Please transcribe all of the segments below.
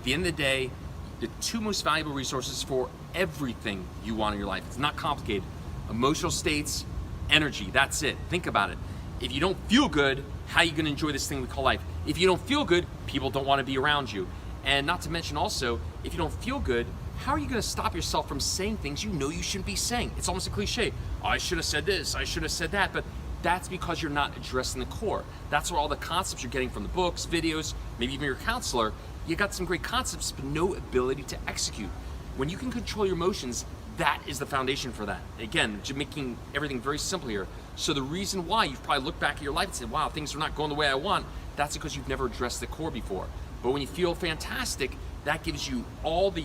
the end of the day, the two most valuable resources for everything you want in your life, it's not complicated. Emotional states, energy, that's it. Think about it. If you don't feel good, how are you gonna enjoy this thing we call life? If you don't feel good, people don't wanna be around you. And not to mention also, if you don't feel good, how are you gonna stop yourself from saying things you know you shouldn't be saying? It's almost a cliche. Oh, I should have said this, I should have said that, but that's because you're not addressing the core. That's where all the concepts you're getting from the books, videos, maybe even your counselor, you got some great concepts, but no ability to execute. When you can control your emotions, that is the foundation for that. Again, making everything very simple here. So the reason why you've probably looked back at your life and said, wow, things are not going the way I want, that's because you've never addressed the core before. But when you feel fantastic, that gives you all the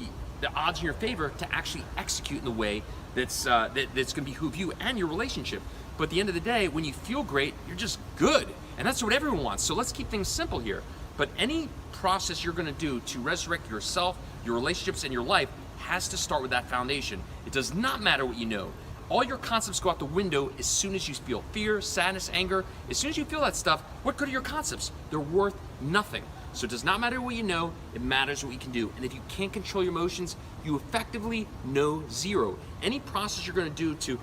odds in your favor to actually execute in the way that's gonna behoove you and your relationship. But at the end of the day, when you feel great, you're just good. And that's what everyone wants. So let's keep things simple here. But any process you're gonna do to resurrect yourself, your relationships, and your life has to start with that foundation. It does not matter what you know. All your concepts go out the window as soon as you feel fear, sadness, anger. As soon as you feel that stuff, what good are your concepts? They're worth nothing. So it does not matter what you know, it matters what you can do. And if you can't control your emotions, you effectively know zero. Any process you're gonna do to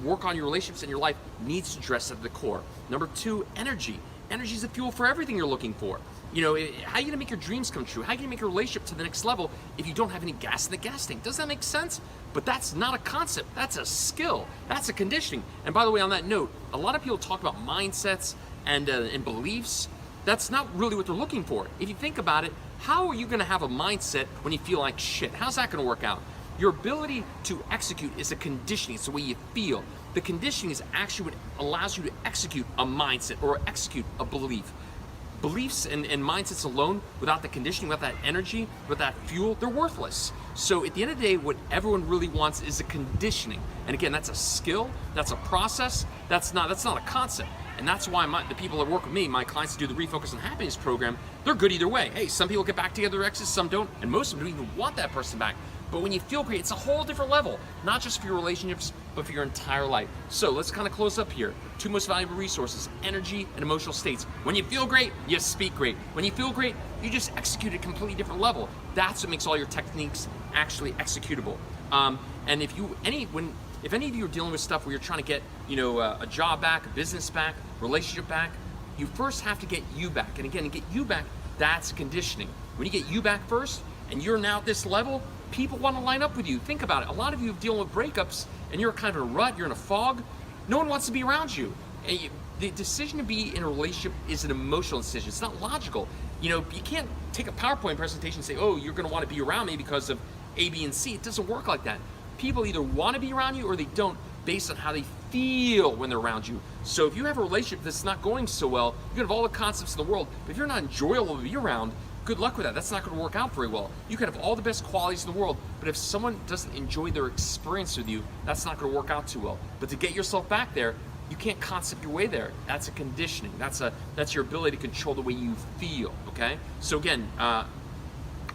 work on your relationships and your life needs to address at the core. Number two, energy. Energy is the fuel for everything you're looking for. How are you gonna make your dreams come true? How are you gonna make your relationship to the next level if you don't have any gas in the gas tank? Does that make sense? But that's not a concept, that's a skill, that's a conditioning. And by the way, on that note, a lot of people talk about mindsets and beliefs. That's not really what they're looking for. If you think about it, how are you gonna have a mindset when you feel like shit? How's that gonna work out? Your ability to execute is a conditioning, it's the way you feel. The conditioning is actually what allows you to execute a mindset or execute a belief. Beliefs and mindsets alone, without the conditioning, without that energy, without that fuel, they're worthless. So at the end of the day, what everyone really wants is a conditioning. And again, that's a skill, that's a process, that's not a concept. And that's why the people that work with me, my clients that do the Refocus on Happiness program, they're good either way. Hey, some people get back together with exes, some don't, and most of them don't even want that person back. But when you feel great, it's a whole different level, not just for your relationships, but for your entire life. So let's kind of close up here. Two most valuable resources, energy and emotional states. When you feel great, you speak great. When you feel great, you just execute at a completely different level. That's what makes all your techniques actually executable. And if any of you are dealing with stuff where you're trying to get, a job back, a business back, relationship back, you first have to get you back. And again, to get you back, that's conditioning. When you get you back first, and you're now at this level, people want to line up with you. Think about it. A lot of you are dealing with breakups, and you're kind of in a rut, you're in a fog. No one wants to be around you. And the decision to be in a relationship is an emotional decision. It's not logical. You can't take a PowerPoint presentation and say, oh, you're going to want to be around me because of A, B, and C. It doesn't work like that. People either want to be around you or they don't, based on how they feel when they're around you. So if you have a relationship that's not going so well, you can have all the concepts in the world, but if you're not enjoyable to be around, good luck with that. That's not going to work out very well. You can have all the best qualities in the world, but if someone doesn't enjoy their experience with you, that's not going to work out too well. But to get yourself back there, you can't concept your way there. That's a conditioning. That's your ability to control the way you feel, okay? So again, I'll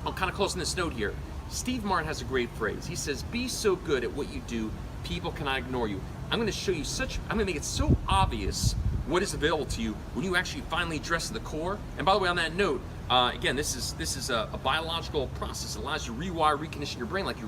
kind of close on this note here. Steve Martin has a great phrase. He says, be so good at what you do, people cannot ignore you. I'm going to show you I'm going to make it so obvious what is available to you when you actually finally address the core. And by the way, on that note, again, this is a biological process. It allows you to rewire, recondition your brain like you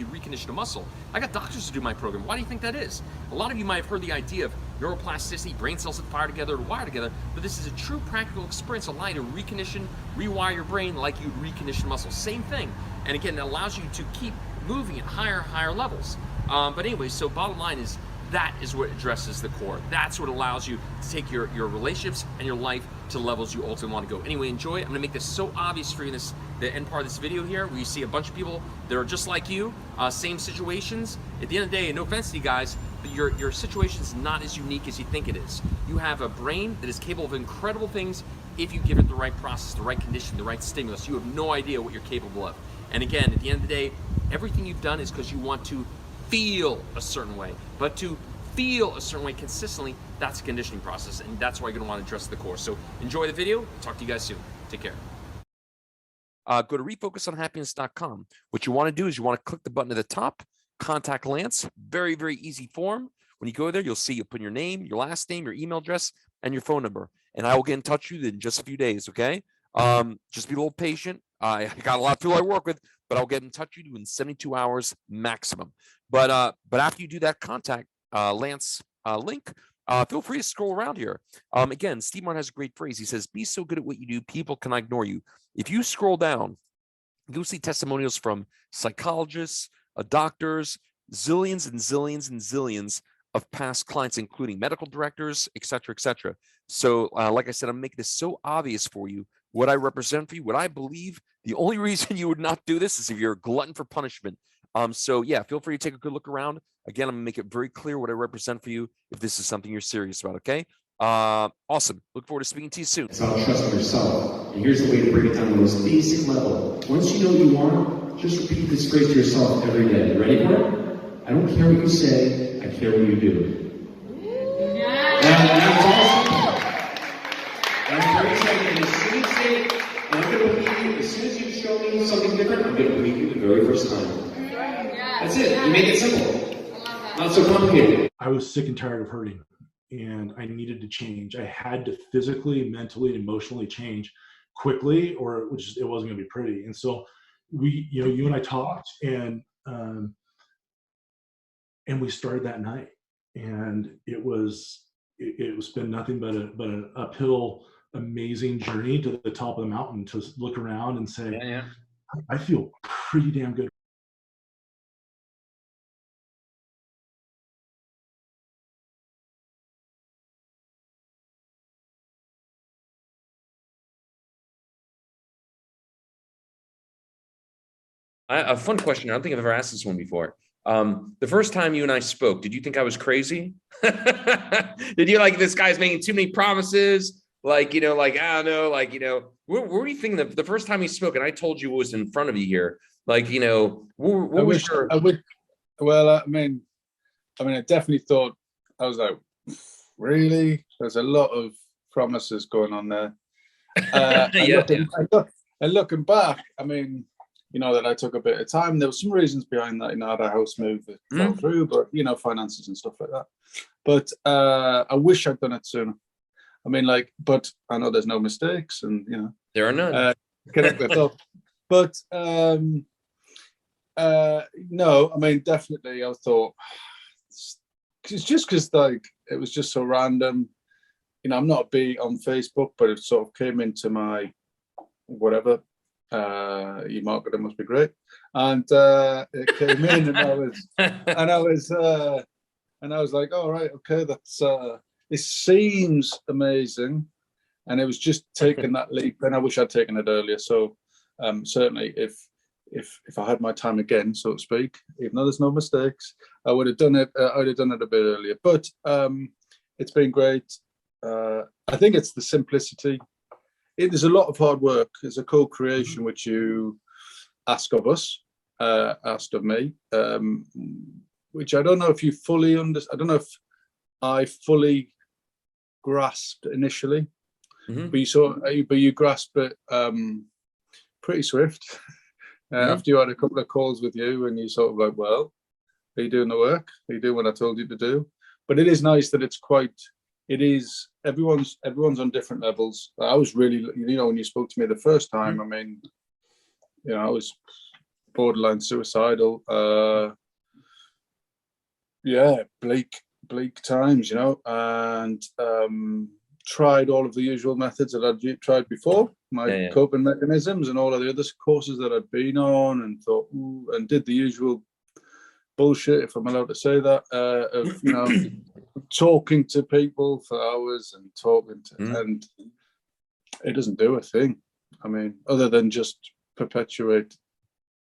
recondition a muscle. I got doctors to do my program. Why do you think that is? A lot of you might have heard the idea of neuroplasticity, brain cells that fire together or wire together, but this is a true practical experience allowing you to recondition, rewire your brain like you'd recondition muscle. Same thing. And again, it allows you to keep moving at higher levels. But anyway, so bottom line is, that is what addresses the core. That's what allows you to take your relationships and your life to levels you ultimately want to go. Anyway, enjoy. I'm going to make this so obvious for you in the end part of this video here, where you see a bunch of people that are just like you, same situations. At the end of the day, no offense to you guys, but your situation is not as unique as you think it is. You have a brain that is capable of incredible things if you give it the right process, the right condition, the right stimulus. You have no idea what you're capable of. And again, at the end of the day, everything you've done is because you want to feel a certain way. But to feel a certain way consistently, that's a conditioning process, and that's why you're going to want to address the core. So enjoy the video. Talk to you guys soon. Take care. Go to refocusonhappiness.com. What you want to do is you want to click the button at the top, contact Lance. Very, very easy form. When you go there, you'll put your name, your last name, your email address, and your phone number. And I will get in touch with you in just a few days, okay? Just be a little patient. I got a lot of people I work with, but I'll get in touch with you in 72 hours maximum. But after you do that contact Lance link, feel free to scroll around here. Again, Steve Martin has a great phrase. He says, "Be so good at what you do, people cannot ignore you." If you scroll down, you'll see testimonials from psychologists, doctors, zillions and zillions and zillions of past clients, including medical directors, et cetera, et cetera. So, like I said, I'm making this so obvious for you, what I represent for you, what I believe. The only reason you would not do this is if you're a glutton for punishment. So yeah, feel free to take a good look around. Again, I'm gonna make it very clear what I represent for you if this is something you're serious about, okay? Awesome. Look forward to speaking to you soon. It's about trust in yourself. And here's the way to bring it down to the most basic level. Once you know what you want, just repeat this phrase to yourself every day. You ready for it? I don't care what you say, I care what you do. Yeah. That's awesome. That's very exciting. As soon as you say it, I'm going to believe you. As soon as you show me something different, I'm going to believe you the very first time. That's it. You make it simple. Not so complicated. I was sick and tired of hurting, and I needed to change. I had to physically, mentally, and emotionally change quickly, or it wasn't going to be pretty. And so you and I talked, and we started that night, and it's been nothing but an uphill, amazing journey to the top of the mountain to look around and say, I feel pretty damn good. A fun question. I don't think I've ever asked this one before. The first time you and I spoke, did you think I was crazy? Did you like, this guy's making too many promises? Like, I don't know, what were you thinking the first time you spoke? And I told you what was in front of you here. Like, what was your... Well, I mean, I definitely thought, I was like, really? There's a lot of promises going on there. And looking back, I mean, that I took a bit of time. There were some reasons behind that. I had a house move that fell through, but finances and stuff like that. But I wish I'd done it sooner. I mean, but I know there's no mistakes, and there are none. Connect with up. But no, I mean, definitely, I thought it's just because it was just so random. I'm not big on Facebook, but it sort of came into my whatever. Your marketing must be great, and it came in, and I was like, all right, okay, that's it seems amazing, and it was just taking that leap, and I wish I'd taken it earlier. So certainly, if I had my time again, so to speak, even though there's no mistakes, I would have done it. I would have done it a bit earlier, but it's been great. I think it's the simplicity. There's a lot of hard work. There's a co-creation which you ask of us, asked of me, which I don't know if you fully understand. I don't know if I fully grasped initially, but you grasp it pretty swift. After you had a couple of calls with you, and you sort of like, well, are you doing the work? Are you doing what I told you to do? But it is nice that it is everyone's on different levels. I was really, when you spoke to me the first time, I mean, I was borderline suicidal. Bleak times, and tried all of the usual methods that I'd tried before, my coping mechanisms, and all of the other courses that I'd been on, and thought, and did the usual bullshit, if I'm allowed to say that, of talking to people for hours and talking to, and it doesn't do a thing. I mean, other than just perpetuate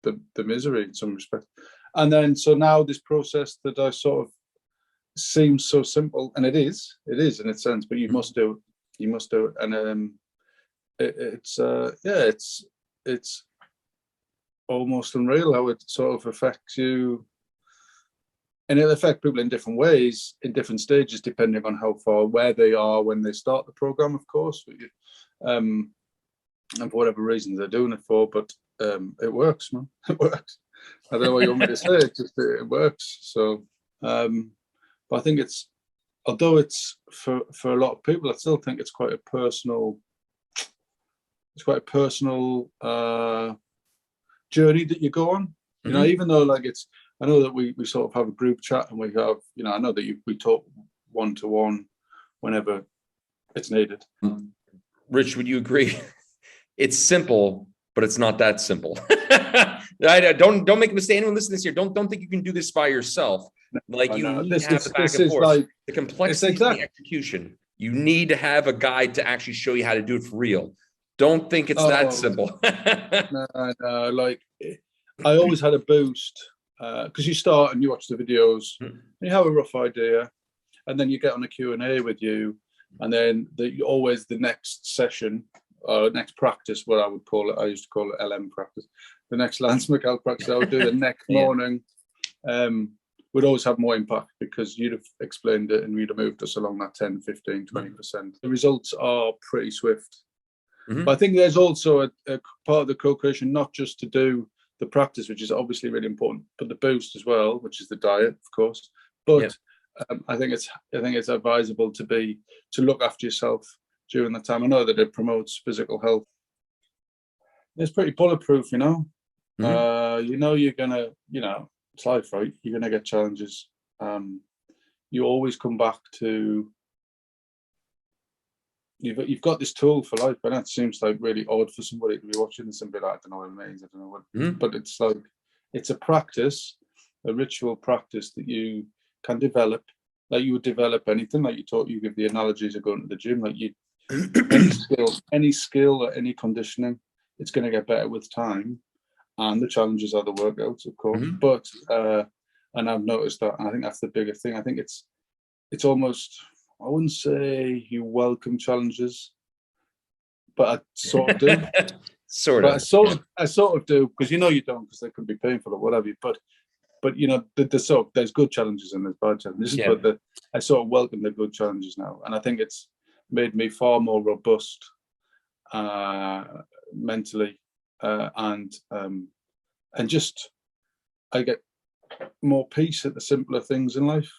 the misery in some respect. And then so now this process that I sort of seems so simple, and it is in its sense, but you must do it, and it's almost unreal how it sort of affects you. And it'll affect people in different ways, in different stages, depending on where they are when they start the program, of course, and for whatever reason they're doing it for. But it works, man. It works. I don't know what you want me to say. It works. So, but I think although it's for a lot of people, I still think it's quite a personal a personal journey that you go on. You know, even though like I know that we sort of have a group chat and we have, you know, I know that we talk one-to-one whenever it's needed. Rich, would you agree? It's simple, but it's not that simple. Don't make a mistake. Anyone listening to this here, don't think you can do this by yourself. Like you need to have the back and forth. Like, the complexity of the execution. You need to have a guide to actually show you how to do it for real. Don't think it's that simple. No, like I always had a boost because you start and you watch the videos and you have a rough idea, and then you get on a Q&A with you, and then always the next session, next practice, what I would call it, I used to call it LM practice, the next Lance Mikkel practice I would do the next morning, would always have more impact because you'd have explained it and you'd have moved us along that 10, 15, 20%. The results are pretty swift. But I think there's also a part of the co-creation, not just to do the practice, which is obviously really important, but the boost as well, which is the diet, of course. But I think it's advisable to look after yourself during that time. I know that it promotes physical health. It's pretty bulletproof, you know. You know you're gonna, you know, it's life, right? You're gonna get challenges. You always come back to. You've got this tool for life, but that seems like really odd for somebody to be watching this and be like, I don't know what it means, I don't know what. But it's like it's a practice, a ritual practice that you can develop. Like you would develop anything. Like you give the analogies of going to the gym. Like you, any skill or any conditioning, it's going to get better with time, and the challenges are the workouts, of course. But and I've noticed that, and I think that's the bigger thing. I think it's almost. I wouldn't say you welcome challenges, but I sort of do. I sort of do, because you know you don't, because they could be painful or whatever. But you know, there's good challenges and there's bad challenges. But I sort of welcome the good challenges now, and I think it's made me far more robust mentally, and just I get more peace at the simpler things in life.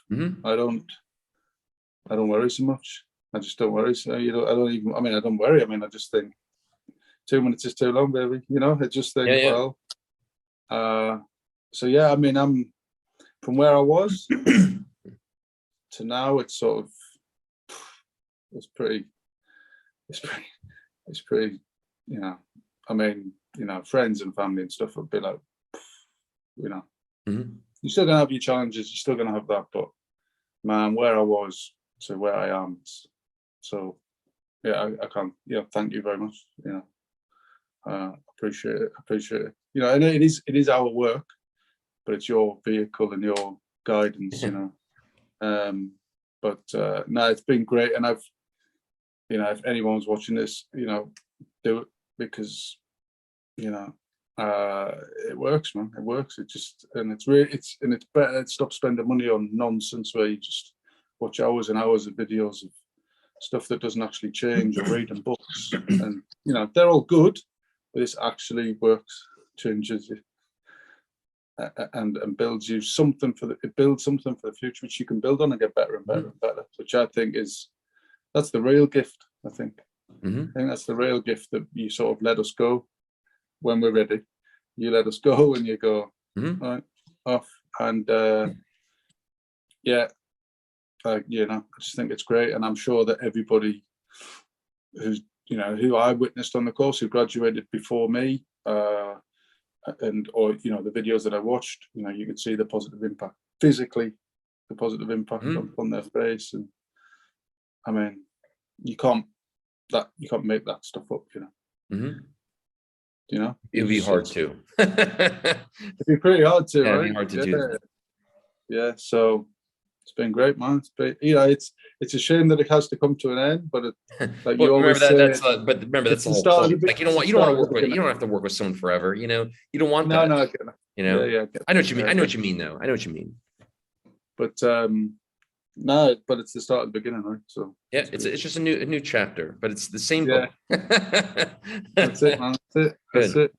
I don't worry so much. I just don't worry. So I don't worry. I mean, I just think 2 minutes is too long, baby. You know, I just think, well, so yeah, I mean, I'm from where I was to now, it's sort of, it's pretty, you know, I mean, you know, friends and family and stuff would be like, you know, you're still going to have your challenges. You're still going to have that, but man, where I was to where I am. So yeah, I can't. Yeah, thank you very much. You know, appreciate it. You know, and it is our work, but it's your vehicle and your guidance. You know, but no, it's been great, and I've, you know, if anyone's watching this, you know, do it because, you know, it works, man. It works. It's better. Stop spending money on nonsense where you just watch hours and hours of videos of stuff that doesn't actually change, or reading books, and you know they're all good, but this actually works, changes you, and builds you something it builds something for the future, which you can build on and get better and better and better. Which I think that's the real gift. I think that's the real gift, that you sort of let us go when we're ready. You let us go and you go right off, and yeah. You know, I just think it's great, and I'm sure that everybody who I witnessed on the course, who graduated before me, or you know, the videos that I watched, you know, you could see the positive impact physically, the positive impact on their face, and I mean, you can't make that stuff up, you know. You know, it'd be hard to. It'd be pretty hard to, right? It'd be hard to do. Yeah, so. It's been great, man. It's been, you know, it's a shame that it has to come to an end, but like well, you always say, but remember that's the whole point. Like you don't want to work with, you don't have to work with someone forever. You know, you don't want that. No, you know, yeah. I know what you mean. I know what you mean, though. I know what you mean. But no, but it's the start of the beginning, right? So yeah, it's just a new chapter, but it's the same book. That's it, man. That's it.